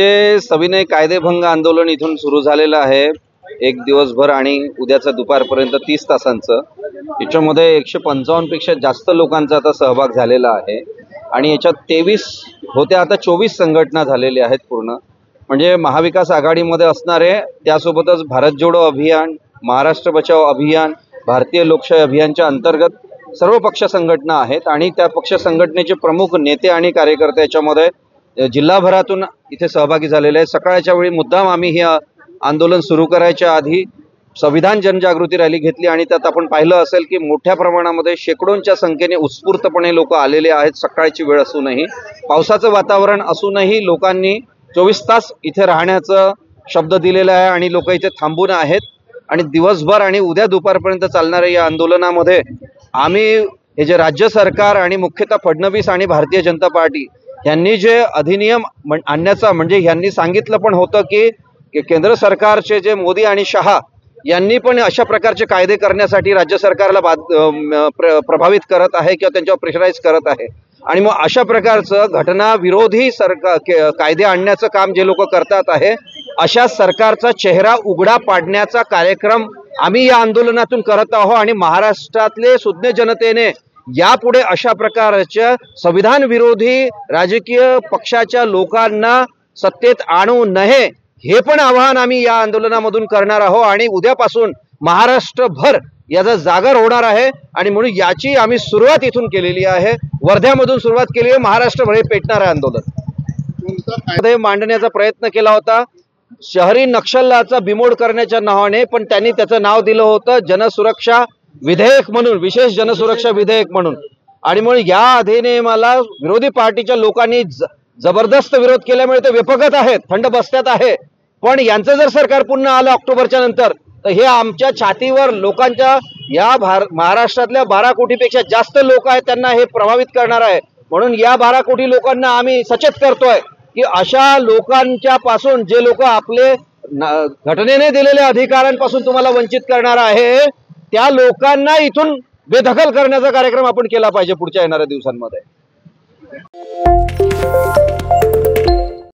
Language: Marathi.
जे सविनय कायदेभंग आंदोलन इथून सुरू झालेलं आहे एक दिवसभर आणि उद्याचं दुपारपर्यंत 30 तासांचं। याच्यामध्ये 155 पेक्षा जास्त लोकांचा आता सहभाग झालेला आहे आणि याच्यात 23 होत्या आता 24 संघटना झालेल्या आहेत पूर्ण। म्हणजे महाविकास आघाडीमध्ये असणारे त्यासोबतच भारत जोडो अभियान, महाराष्ट्र बचाओ अभियान, भारतीय लोकशाही अभियानच्या अंतर्गत सर्व पक्ष संघटना आहेत आणि त्या पक्ष संघटनेचे प्रमुख नेते आणि कार्यकर्ते याच्यामध्ये जिल्हाभरातून इथे सहभागी झालेले आहेत। सकाळच्या वेळी मुद्दाम आम्ही हे आंदोलन सुरू करायच्या आधी संविधान जनजागृती रॅली घेतली आणि त्यात आपण पाहिलं असेल की मोठ्या प्रमाणामध्ये शेकडोंच्या संख्येने उत्स्फूर्तपणे लोक आलेले आहेत। सकाळची वेळ असूनही, पावसाचं वातावरण असूनही लोकांनी 24 तास इथे राहण्याचं शब्द दिलेला आहे आणि लोक इथे थांबून आहेत आणि दिवसभर आणि उद्या दुपारपर्यंत चालणाऱ्या या आंदोलनामध्ये आम्ही हे जे राज्य सरकार आणि मुख्यतः फडणवीस आणि भारतीय जनता पार्टी यांनी जे अधिनियम आणण्याचा म्हणजे यांनी सांगितलं पण होतं की केंद्र सरकारचे जे मोदी आणि शहा यांनी पण अशा प्रकारचे कायदे करण्यासाठी राज्य सरकारला प्रभावित करत आहे किंवा त्यांच्यावर प्रेशराईज करत आहे आणि मग अशा प्रकारचं घटना विरोधी कायदे आणण्याचं काम जे लोक करतात आहे अशा सरकारचा चेहरा उघडा पाडण्याचा कार्यक्रम आम्ही या आंदोलनातून करत आहोत आणि महाराष्ट्रातले सुज्ञ जनतेने यापुढे अशा प्रकारच्या संविधान विरोधी राजकीय पक्षाच्या लोकांना सत्तेत आणू नये हे पण आवाहन आम्ही या आंदोलनामधून करणार आहोत आणि उद्यापासून महाराष्ट्रभर याचा जागर होणार आहे आणि म्हणून याची आम्ही सुरुवात इथून केलेली आहे। वर्ध्यामधून सुरुवात केली आहे, महाराष्ट्रभर हे पेटणार आहे आंदोलन। मांडण्याचा प्रयत्न केला होता शहरी नक्षलाचा बिमोड करण्याच्या नावाने, पण त्यांनी त्याचं नाव दिलं होतं जनसुरक्षा विधेयक म्हणून, विशेष जनसुरक्षा विधेयक म्हणून। आणि म्हणून या अधिनियमाला विरोधी पार्टीच्या लोकांनी जबरदस्त विरोध केल्यामुळे ते विफगत आहेत, थंड बसत्यात आहे। पण यांचं जर सरकार पुन्हा आलं ऑक्टोबरच्या नंतर तर हे आमच्या छातीवर लोकांच्या या महाराष्ट्रातल्या 12 कोटीपेक्षा जास्त लोक आहेत त्यांना हे प्रभावित करणार आहे। म्हणून या 12 कोटी लोकांना आम्ही सचेत करतोय की अशा लोकांच्या पासून जे लोक आपले घटनेने दिलेल्या अधिकारांपासून तुम्हाला वंचित करणार आहे त्या लोकांना इथून बेदखल करण्याचा कार्यक्रम आपण केला पाहिजे पुढच्या येणाऱ्या दिवसांमध्ये।